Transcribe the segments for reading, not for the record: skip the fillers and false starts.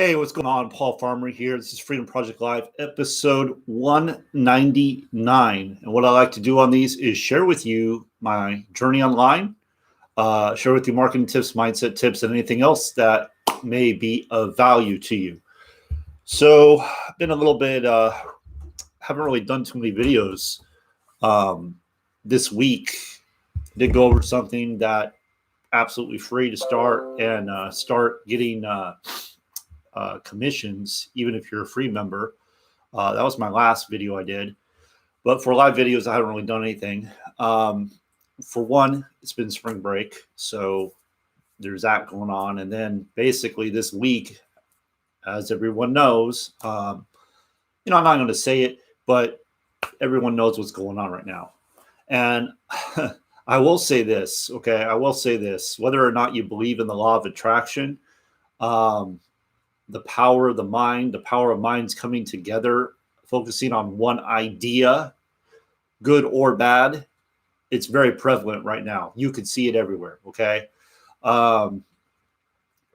Hey, what's going on? Paul Farmer here. This is Freedom Project Live, episode 199. And what I like to do on these is share with you my journey online, share with you marketing tips, mindset tips, and anything else that may be of value to you. So, I've been a little bit, haven't really done too many videos this week. I did go over something that absolutely free to start and start getting commissions, even if you're a free member. That was my last video I did. But for live videos, I haven't really done anything. For one, it's been spring break, so there's that going on. And then basically this week, as everyone knows, I'm not going to say it, but everyone knows what's going on right now. And I will say this, okay? I will say this, whether or not you believe in the law of attraction, the power of the mind, the power of minds coming together, focusing on one idea, good or bad, it's very prevalent right now. You can see it everywhere, okay? And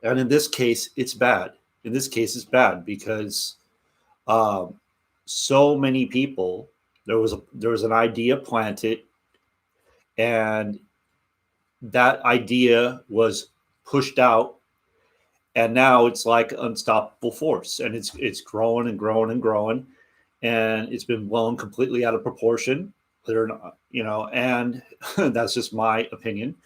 in this case, it's bad. In this case, it's bad because so many people, there was an idea planted, and that idea was pushed out. And now it's like unstoppable force, and it's growing and growing and growing, and it's been blown completely out of proportion. Whether or not, and that's just my opinion.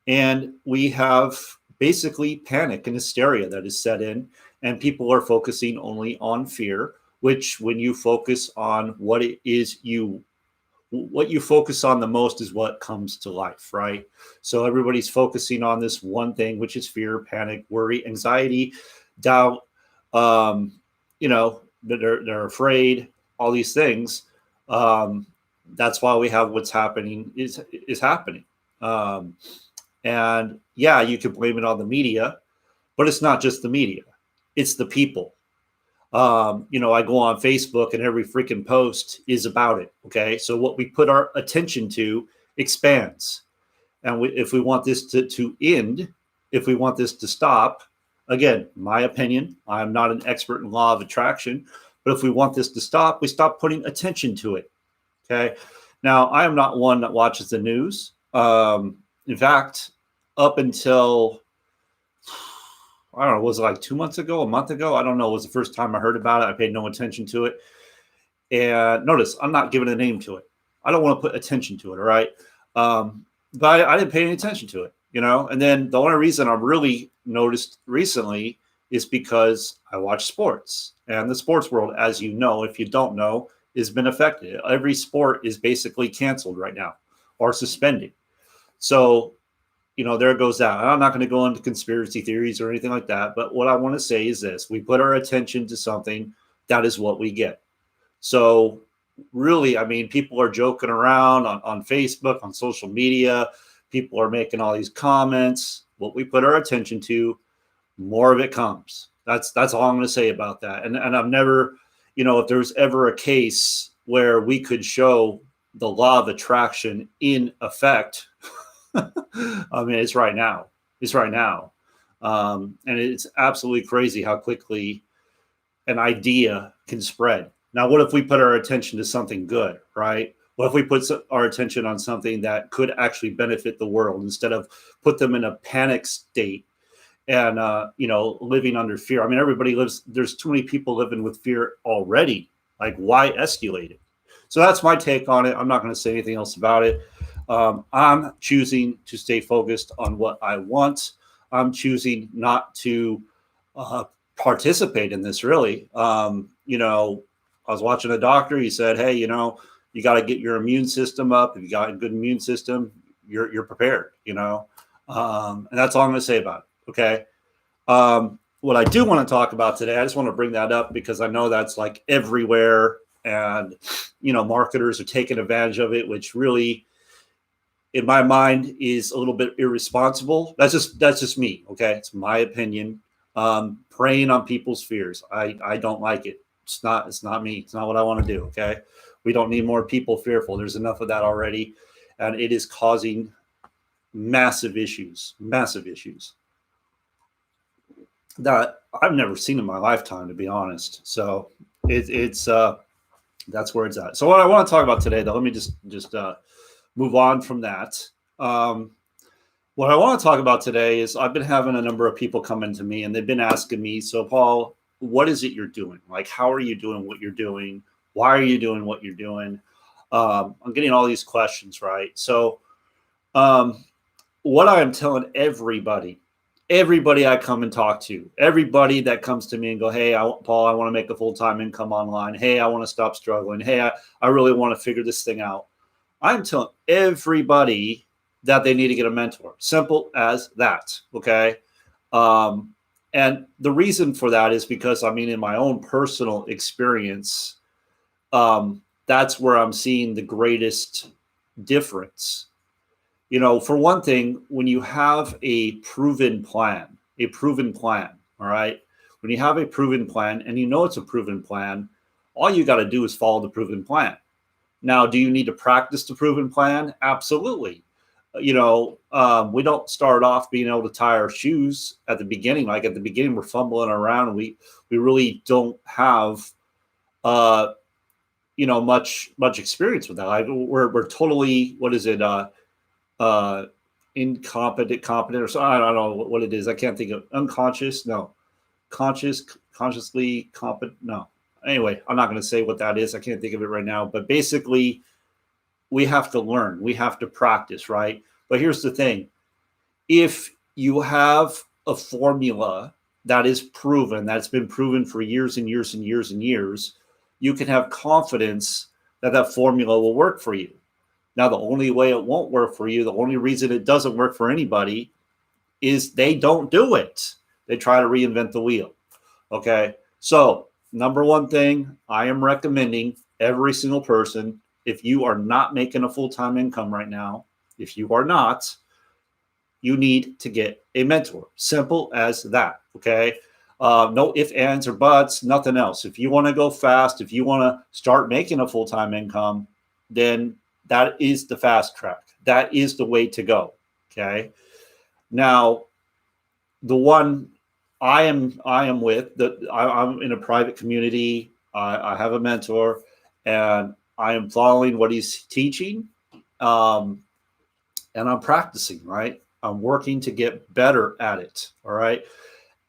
And we have basically panic and hysteria that is set in, and people are focusing only on fear. Which, when you focus on what it is what you focus on the most is what comes to life, right? So everybody's focusing on this one thing, which is fear, panic, worry, anxiety, doubt. They're afraid, all these things. That's why we have what's happening is happening. And yeah, you could blame it on the media, but it's not just the media; it's the people. I go on Facebook and every freaking post is about it. Okay. So what we put our attention to expands. And if we want this to end, if we want this to stop, again, my opinion, I'm not an expert in law of attraction, but if we want this to stop, we stop putting attention to it. Okay. Now, I am not one that watches the news. In fact, up until I don't know, was it like 2 months ago, a month ago? I don't know. It was the first time I heard about it. I paid no attention to it. And notice, I'm not giving a name to it. I don't want to put attention to it, all right? But I didn't pay any attention to it, And then the only reason I really noticed recently is because I watch sports. And the sports world, as you know, if you don't know, has been affected. Every sport is basically canceled right now or suspended. So there goes that. I'm not going to go into conspiracy theories or anything like that. But what I want to say is this: we put our attention to something, that is what we get. So really, people are joking around on Facebook, on social media. People are making all these comments. What we put our attention to, more of it comes. That's all I'm going to say about that. And I've never, if there's ever a case where we could show the law of attraction in effect, it's right now. It's right now. And it's absolutely crazy how quickly an idea can spread. Now, what if we put our attention to something good, right? What if we put our attention on something that could actually benefit the world instead of put them in a panic state and, living under fear? There's too many people living with fear already. Like, why escalate it? So that's my take on it. I'm not going to say anything else about it. I'm choosing to stay focused on what I want. I'm choosing not to participate in this, really. I was watching a doctor. He said, hey, you got to get your immune system up. If you got a good immune system, you're prepared, and that's all I'm going to say about it. Okay. What I do want to talk about today, I just want to bring that up because I know that's like everywhere, and, marketers are taking advantage of it, which really, in my mind, is a little bit irresponsible. That's just me. Okay. It's my opinion. Preying on people's fears. I don't like it. It's not me. It's not what I want to do. Okay. We don't need more people fearful. There's enough of that already. And it is causing massive issues. that I've never seen in my lifetime, to be honest. So it's that's where it's at. So what I want to talk about today, though, let me just move on from that. Um, what I want to talk about today is I've been having a number of people come into me and they've been asking me, so Paul, what is it you're doing? Like, how are you doing what you're doing? Why are you doing what you're doing? I'm getting all these questions, right? So um, what I am telling everybody I come and talk to, everybody that comes to me and go, hey, Paul, I want to make a full-time income online. Hey, I want to stop struggling. Hey, I really want to figure this thing out. I'm telling everybody that they need to get a mentor. Simple as that. Okay. Um, and the reason for that is because, I mean, in my own personal experience, that's where I'm seeing the greatest difference. You know, for one thing, when you have a proven plan, all right, when you have a proven plan and you know it's a proven plan, all you got to do is follow the proven plan. Now, do you need to practice the proven plan? Absolutely. We don't start off being able to tie our shoes at the beginning. Like at the beginning, we're fumbling around and we really don't have much experience with that. We're totally, what is it? Uh Incompetent, competent, or so. I don't know what it is. I can't think of unconscious. No, consciously competent. No. Anyway, I'm not going to say what that is. I can't think of it right now. But basically, we have to learn. We have to practice, right? But here's the thing: if you have a formula that is proven, that's been proven for years and years and years and years, you can have confidence that that formula will work for you. Now, the only way it won't work for you, the only reason it doesn't work for anybody is they don't do it. They try to reinvent the wheel. Okay. So, number one thing I am recommending every single person, if you are not making a full-time income right now, if you are not, you need to get a mentor. Simple as that. Okay. No ifs, ands, or buts, nothing else. If you want to go fast, if you want to start making a full-time income, then that is the fast track. That is the way to go. Okay. Now, the one I am with, I'm in a private community. I have a mentor, and I am following what he's teaching, and I'm practicing. Right. I'm working to get better at it. All right.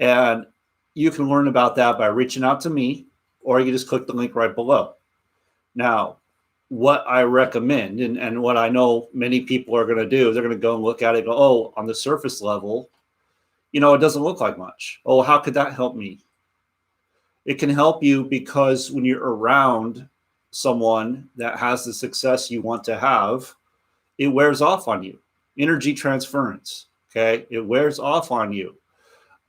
And you can learn about that by reaching out to me, or you can just click the link right below. Now, what I recommend and what I know many people are going to do, they're going to go and look at it and go, oh, on the surface level, it doesn't look like much. Oh, how could that help me? It can help you because when you're around someone that has the success you want to have, it wears off on you. Energy transference. Okay. It wears off on you.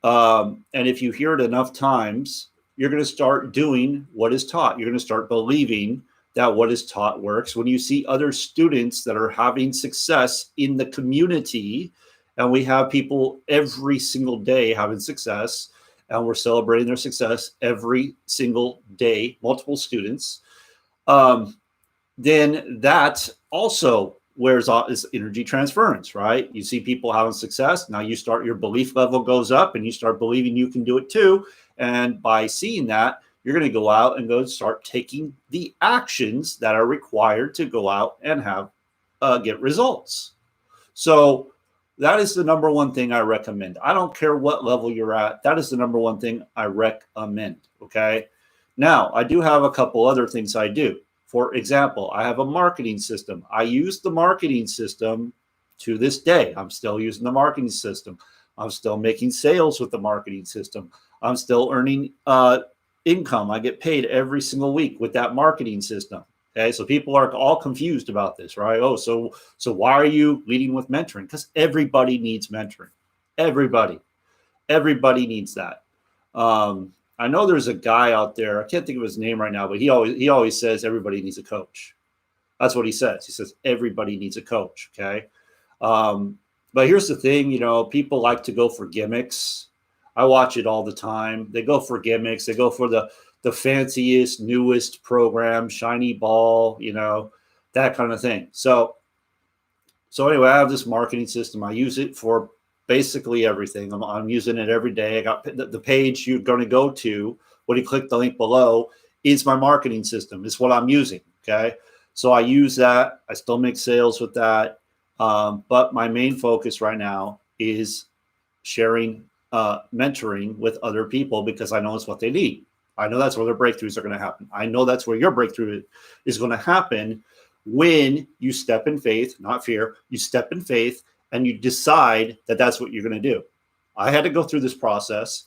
And if you hear it enough times, you're going to start doing what is taught. You're going to start believing that what is taught works. When you see other students that are having success in the community, and we have people every single day having success, and we're celebrating their success every single day, multiple students, then that also wears off is energy transference, right? You see people having success. Now your belief level goes up and you start believing you can do it too. And by seeing that, you're going to go out and go start taking the actions that are required to go out and have get results. So that is the number one thing I recommend. I don't care what level you're at. That is the number one thing I recommend. Okay. Now, I do have a couple other things I do. For example, I have a marketing system. I use the marketing system to this day. I'm still using the marketing system. I'm still making sales with the marketing system. I'm still earning income. I get paid every single week with that marketing system. Okay, so people are all confused about this, right? Oh, so why are you leading with mentoring? Because everybody needs mentoring. Everybody needs that. I know there's a guy out there. I can't think of his name right now, but he always says everybody needs a coach. That's what he says. He says everybody needs a coach. Okay, but here's the thing. People like to go for gimmicks. I watch it all the time. They go for gimmicks. They go for the fanciest, newest program, shiny ball. That kind of thing. So anyway, I have this marketing system. I use it for basically everything. I'm using it every day. I got the page you're going to go to when you click the link below is my marketing system. It's what I'm using. Okay. So I use that. I still make sales with that. But my main focus right now is sharing, mentoring with other people because I know it's what they need. I know that's where their breakthroughs are going to happen. I know that's where your breakthrough is going to happen when you step in faith, not fear. You step in faith and you decide that that's what you're going to do. I had to go through this process.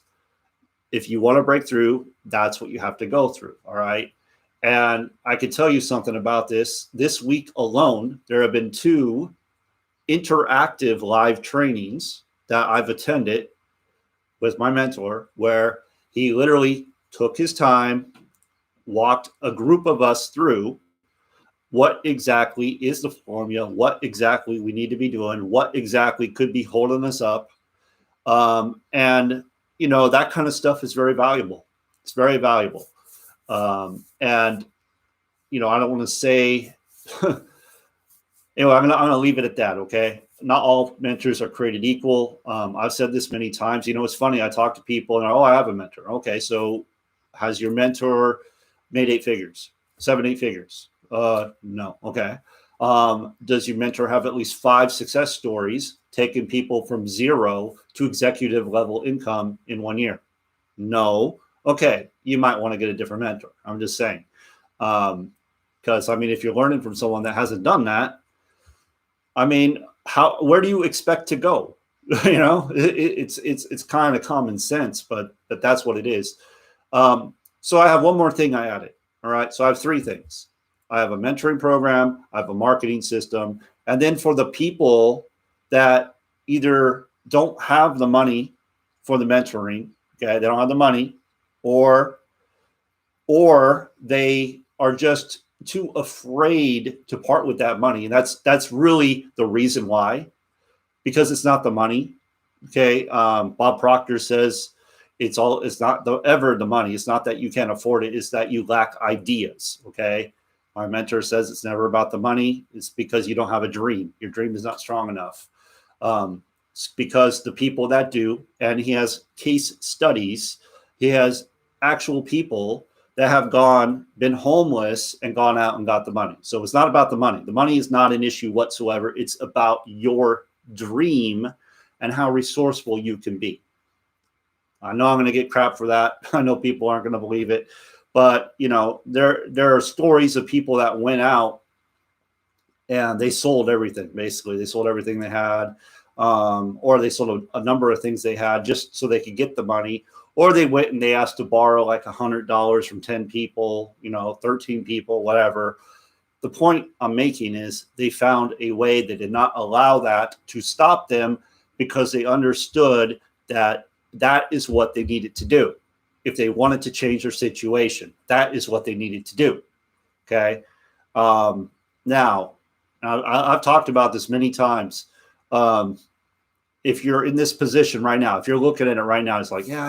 If you want to break through, that's what you have to go through. All right. And I could tell you something about this. This week alone, there have been 2 interactive live trainings that I've attended with my mentor, where he literally took his time, walked a group of us through what exactly is the formula, what exactly we need to be doing, what exactly could be holding us up. And, that kind of stuff is very valuable. It's very valuable. And, I don't want to say, anyway, I'm gonna leave it at that. Okay. Not all mentors are created equal. I've said this many times. It's funny. I talk to people and I have a mentor. Okay, so has your mentor made 8 figures, 7, 8 figures? No. Okay. Does your mentor have at least 5 success stories taking people from 0 to executive level income in 1 year? No. Okay, you might want to get a different mentor. I'm just saying, because if you're learning from someone that hasn't done that, where do you expect to go? It's kind of common sense, but that's what it is. So I have one more thing I added. All right. So I have 3 things. I have a mentoring program, I have a marketing system, and then for the people that either don't have the money for the mentoring, okay, they don't have the money, or they are just too afraid to part with that money. And that's really the reason why, because it's not the money. Okay. Bob Proctor says it's not ever the money. It's not that you can't afford it. It's that you lack ideas. Okay. My mentor says it's never about the money. It's because you don't have a dream. Your dream is not strong enough. It's because the people that do, and he has case studies, he has actual people that have been homeless and gone out and got the money. So it's not about the money. The money is not an issue whatsoever. It's about your dream and how resourceful you can be. I know I'm going to get crap for that. I know people aren't going to believe it, but there are stories of people that went out and they sold everything. Basically, they sold everything they had, or they sold a number of things they had just so they could get the money. Or they went and they asked to borrow like $100 from 10 people, 13 people, whatever. The point I'm making is they found a way that did not allow that to stop them, because they understood that is what they needed to do. If they wanted to change their situation, that is what they needed to do. Okay. Now, I've talked about this many times. If you're in this position right now, if you're looking at it right now, it's like, yeah,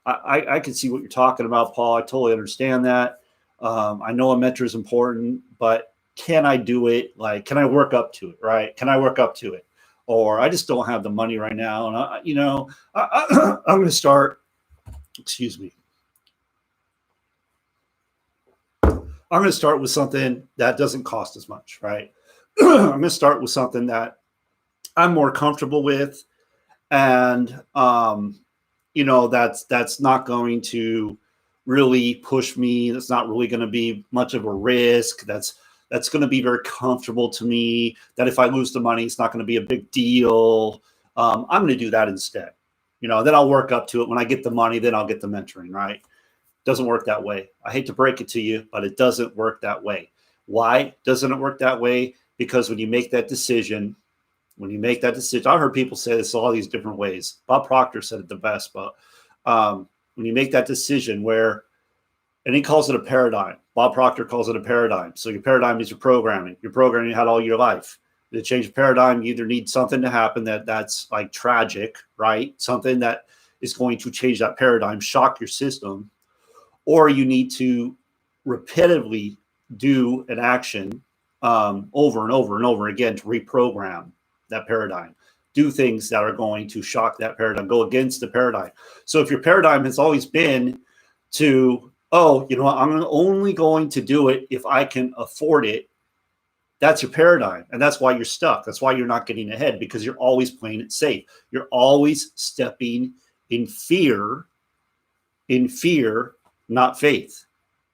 I can see what you're talking about, Paul. I totally understand that. I know a mentor is important, but can I do it? Like, can I work up to it? Right? Can I work up to it? Or I just don't have the money right now. And I'm going to start, excuse me. I'm going to start with something that doesn't cost as much, right? I'm going to start with something that I'm more comfortable with, and that's not going to really push me. That's not really going to be much of a risk. That's going to be very comfortable to me. That if I lose the money, it's not going to be a big deal. I'm going to do that instead. Then I'll work up to it. When I get the money, then I'll get the mentoring. Right? Doesn't work that way. I hate to break it to you, but it doesn't work that way. Why doesn't it work that way? Because when you make that decision, I heard people say this all these different ways. Bob Proctor said it the best, but when you make that decision and he calls it a paradigm. Bob Proctor calls it a paradigm. So your paradigm is your programming. Your programming you had all your life. To change the paradigm, you either need something to happen that's like tragic, right? Something that is going to change that paradigm, shock your system, or you need to repetitively do an action over and over and over again to reprogram that paradigm. do things that are going to shock that paradigm, go against the paradigm. So if your paradigm has always been to, oh, you know what, I'm only going to do it if I can afford it, that's your paradigm. And that's why you're stuck. That's why you're not getting ahead, because you're always playing it safe. You're always stepping in fear, not faith.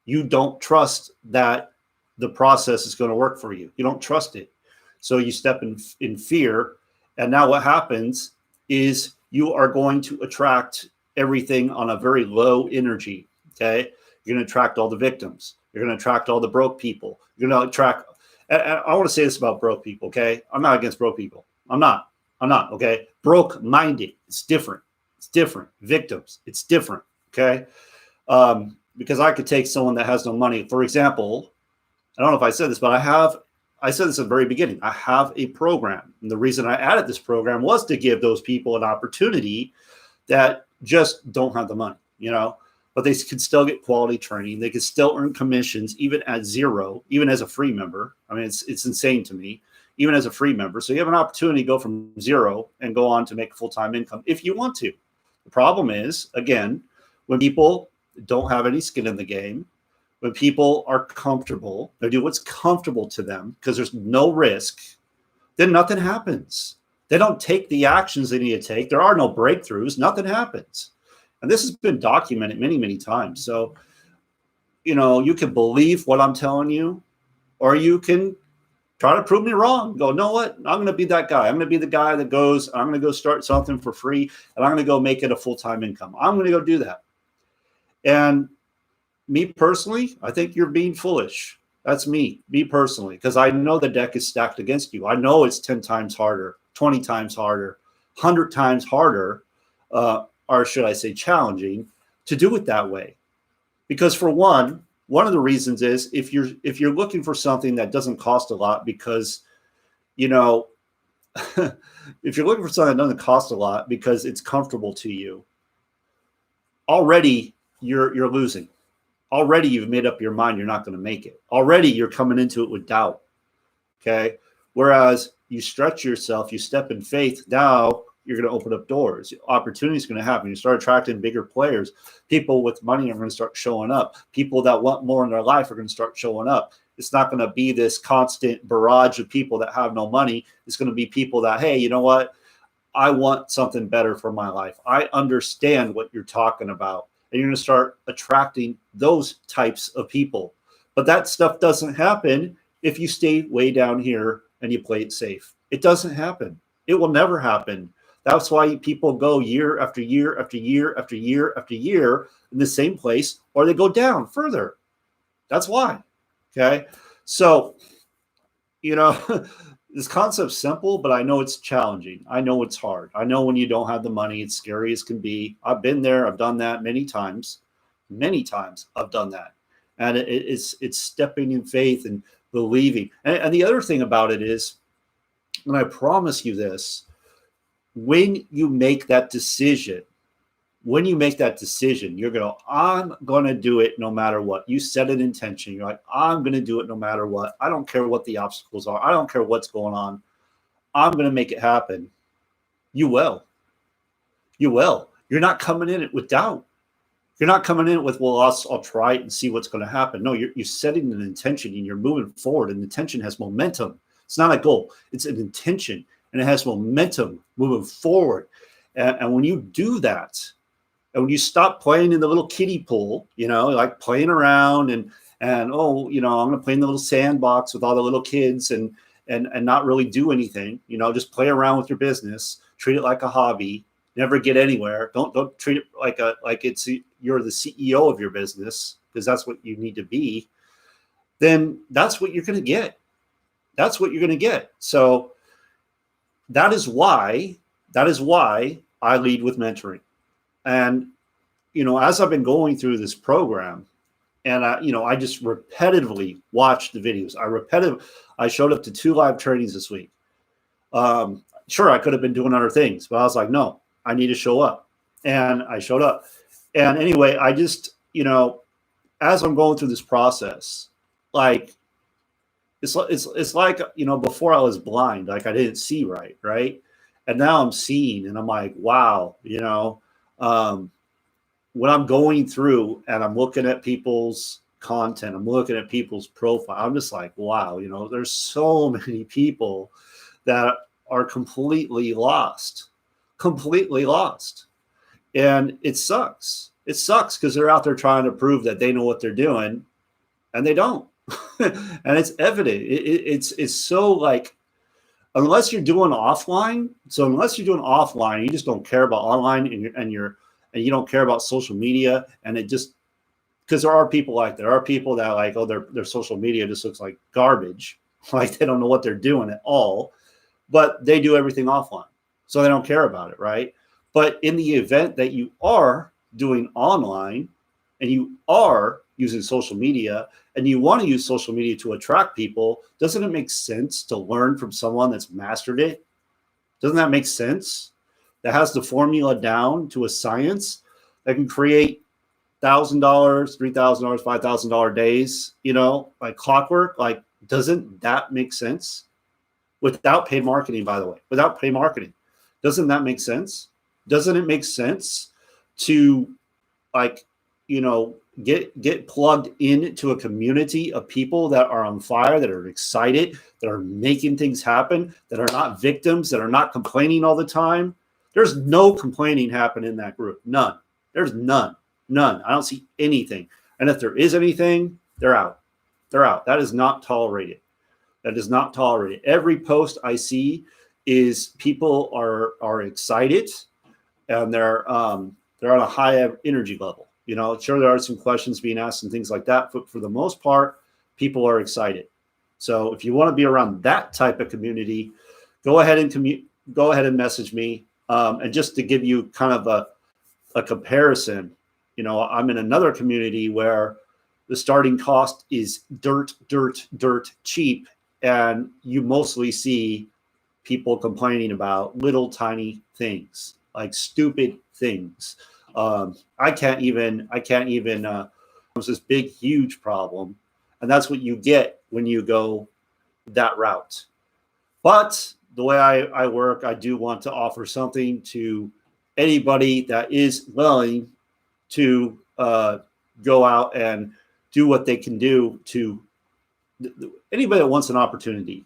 You don't trust that the process is going to work for you. You don't trust it. So you step in fear. And now what happens is you are going to attract everything on a very low energy. Okay. You're going to attract all the victims. You're going to attract all the broke people. You're going to attract, and I want to say this about broke people. Okay. I'm not against broke people. I'm not. Okay. Broke minded. It's different. It's different. Victims. It's different. Okay. Because I could take someone that has no money. For example, I don't know if I said this, but I said this at the very beginning. I have a program. And the reason I added this program was to give those people an opportunity that just don't have the money, you know, but they could still get quality training. They could still earn commissions, even at zero, even as a free member. I mean, it's insane to me, even as a free member. So you have an opportunity to go from zero and go on to make full-time income if you want to. The problem is, again, when people don't have any skin in the game, when people are comfortable, they do what's comfortable to them because there's no risk, then nothing happens. They don't take the actions they need to take. There are no breakthroughs. Nothing happens. And this has been documented many, many times. So, you know, you can believe what I'm telling you, or you can try to prove me wrong. Go, know what? I'm going to be that guy. I'm going to be the guy that goes, I'm going to go start something for free, and I'm going to go make it a full-time income. I'm going to go do that. And me personally, I think you're being foolish. That's me personally, because I know the deck is stacked against you. I know it's 10 times harder, 20 times harder, 100 times harder, or should I say challenging, to do it that way. Because for one of the reasons is if you're looking for something that doesn't cost a lot, because, you know, if you're looking for something that doesn't cost a lot because it's comfortable to you, already you're losing. Already you've made up your mind you're not going to make it. Already you're coming into it with doubt. Okay. Whereas you stretch yourself, you step in faith, now you're going to open up doors. Opportunity is going to happen. You start attracting bigger players. People with money are going to start showing up. People that want more in their life are going to start showing up. It's not going to be this constant barrage of people that have no money. It's going to be people that, hey, you know what? I want something better for my life. I understand what you're talking about. And you're going to start attracting those types of people. But that stuff doesn't happen if you stay way down here and you play it safe. It doesn't happen. It will never happen. That's why people go year after year after year after year after year in the same place, or they go down further. That's why. Okay. So, you know, this concept's simple, but I know it's challenging. I know it's hard. I know when you don't have the money, it's scary as can be. I've been there. I've done that many times. Many times I've done that. And it's stepping in faith and believing. And the other thing about it is, and I promise you this, when you make that decision, you're going to, I'm going to do it no matter what. You set an intention. You're like, I'm going to do it no matter what. I don't care what the obstacles are. I don't care what's going on. I'm going to make it happen. You will. You will. You're not coming in it with doubt. You're not coming in with, well, I'll try it and see what's going to happen. No, you're setting an intention and you're moving forward, and intention has momentum. It's not a goal. It's an intention, and it has momentum moving forward. And when you do that, and when you stop playing in the little kiddie pool, you know, like playing around and oh, you know, I'm going to play in the little sandbox with all the little kids and not really do anything, you know, just play around with your business, treat it like a hobby, never get anywhere. Don't treat it like you're the CEO of your business, because that's what you need to be. Then that's what you're going to get. That's what you're going to get. So that is why I lead with mentoring. And, you know, as I've been going through this program, and I just repetitively watched the videos. I showed up to 2 live trainings this week. Sure, I could have been doing other things, but I was like, no, I need to show up. And I showed up. And anyway, I just, you know, as I'm going through this process, like, it's like, you know, before I was blind, like I didn't see right. And now I'm seeing, and I'm like, wow, when I'm going through and I'm looking at people's content, I'm looking at people's profile, I'm just like, wow, there's so many people that are completely lost. And it sucks. It sucks because they're out there trying to prove that they know what they're doing, and they don't. And it's evident. It's so like, unless you're doing offline. So unless you're doing offline, you just don't care about online, and you don't care about social media, and it just, because there are people that like, oh, their social media just looks like garbage, like they don't know what they're doing at all, but they do everything offline, so they don't care about it, right? But in the event that you are doing online and you are using social media and you want to use social media to attract people, doesn't it make sense to learn from someone that's mastered it? Doesn't that make sense? That has the formula down to a science, that can create $1,000, $3,000, $5,000 days, like clockwork. Like, doesn't that make sense? Without paid marketing, by the way, without paid marketing, doesn't that make sense? Doesn't it make sense to, like, get plugged into a community of people that are on fire, that are excited, that are making things happen, that are not victims, that are not complaining all the time? There's no complaining happening in that group. None. There's none. I don't see anything. And if there is anything, they're out. That is not tolerated. That is not tolerated. Every post I see is people are excited, and they're on a high energy level. Sure, there are some questions being asked and things like that, but for the most part, people are excited. So if you want to be around that type of community, go ahead and message me. And just to give you kind of a comparison, I'm in another community where the starting cost is dirt cheap, and you mostly see people complaining about little tiny things, like stupid things. I can't even it's this big, huge problem. And that's what you get when you go that route. But the way I work, I do want to offer something to anybody that is willing to go out and do what they can do, to anybody that wants an opportunity.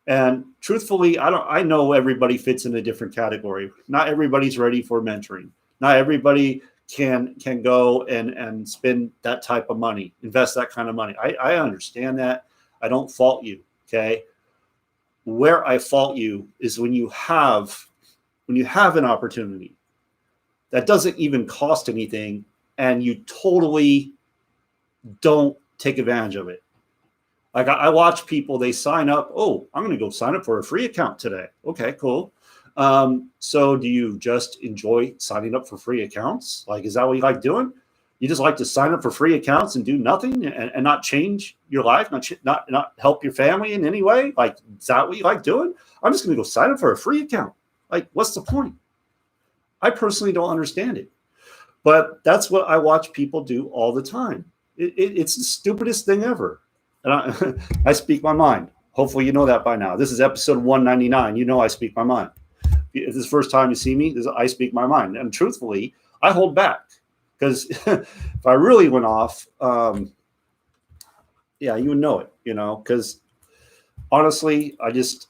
And truthfully, I know everybody fits in a different category. Not everybody's ready for mentoring. Not everybody can go and spend that type of money, invest that kind of money. I understand that. I don't fault you. Okay. Where I fault you is when you have an opportunity that doesn't even cost anything, and you totally don't take advantage of it. Like, I watch people, they sign up. Oh, I'm going to go sign up for a free account today. Okay, cool. So do you just enjoy signing up for free accounts? Like, is that what you like doing? You just like to sign up for free accounts and do nothing, and not change your life, not help your family in any way? Like, is that what you like doing? I'm just going to go sign up for a free account. Like, what's the point? I personally don't understand it. But that's what I watch people do all the time. It's the stupidest thing ever. And I speak my mind. Hopefully you know that by now. This is episode 199. You know I speak my mind. If this is the first time you see me, I speak my mind. And truthfully, I hold back. Because if I really went off, yeah, you would know it, because honestly, I just,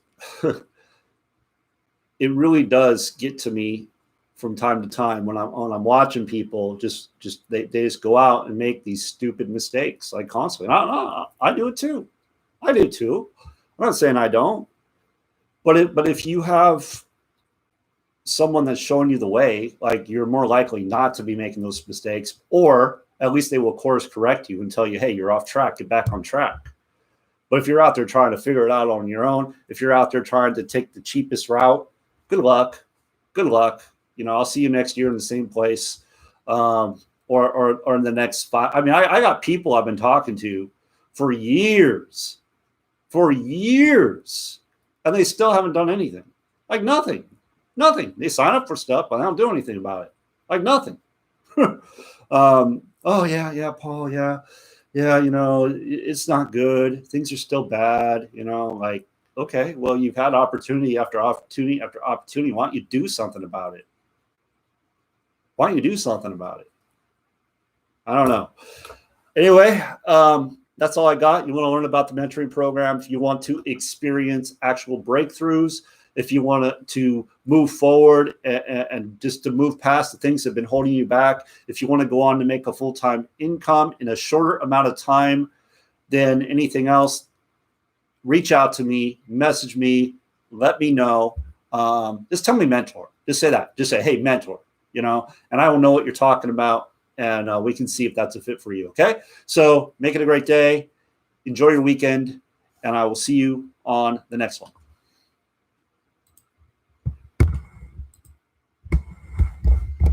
it really does get to me from time to time when I'm watching people they just go out and make these stupid mistakes, like, constantly. I do it too. I'm not saying I don't, but if you have someone that's showing you the way, like, you're more likely not to be making those mistakes, or at least they will course correct you and tell you, hey, you're off track, get back on track. But if you're out there trying to figure it out on your own, if you're out there trying to take the cheapest route, good luck. I'll see you next year in the same place, or in the next 5. I mean, I got people I've been talking to for years, and they still haven't done anything. Like, nothing. They sign up for stuff, but they don't do anything about it. Like, nothing. Oh yeah, Paul, yeah, it's not good. Things are still bad. Like, Okay, well, you've had opportunity after opportunity after opportunity. Why don't you do something about it? Why don't you do something about it? I don't know. Anyway, that's all I got. You want to learn about the mentoring program, if you want to experience actual breakthroughs, if you want to move forward and just to move past the things that have been holding you back, if you want to go on to make a full-time income in a shorter amount of time than anything else, reach out to me, message me, let me know. Just tell me mentor. Just say that. Just say, hey, mentor, and I will know what you're talking about. And we can see if that's a fit for you. Okay. So make it a great day. Enjoy your weekend. And I will see you on the next one.